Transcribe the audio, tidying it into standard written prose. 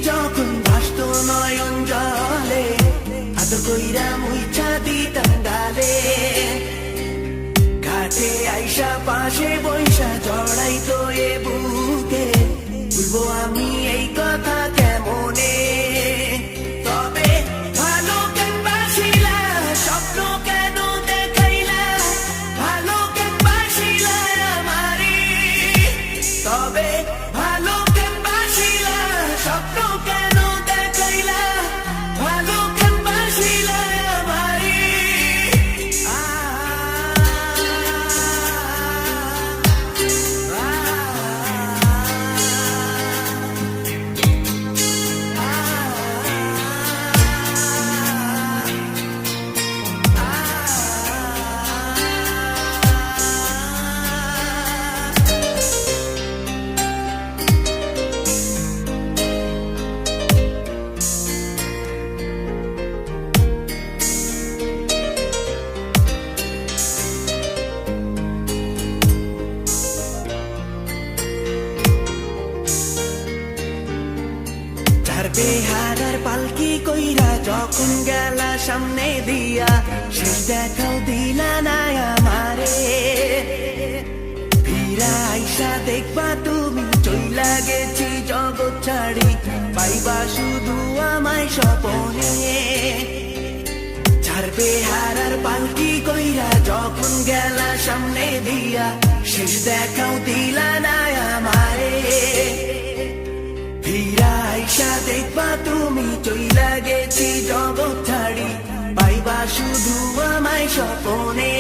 যখন ভাসত নয়ন জলে, আদর কইরা মুইছা দিতাম গালে। ঘাটে আইসা পাশে বৈশা জড়াইতো এ বুকে, বলবো আমি এই কথা কেমনে। তবে ভালো কেন বাসিলা, স্বপ্ন কেন দেখাইলা, ভালো কেন বাসিলা আমারে। তবে ভালো কেন বাসিলা, স্বপ্ন কেন দেখাইলা, ভালো কেন বাসিলা আমারে। বেহারার পালকি কইরা যখন গেলা সামনে দিয়া, শেষ দেখাও দিলা না আমারে। ফিরা আইসা দেখবা তুমি চইলা গেছি জগৎ ছাড়ি, পাইবা শুধু আমায় স্বপনে। ছাড়বে হারার পালকি কইরা যখন গেলা সামনে দিয়া, শেষ দেখাও দিলা না আমারে। ফিরা আইসা দেখবা তুমি চইলা গেছি জগৎ ছাড়ি, পাইবা শুধু আমায় স্বপনে।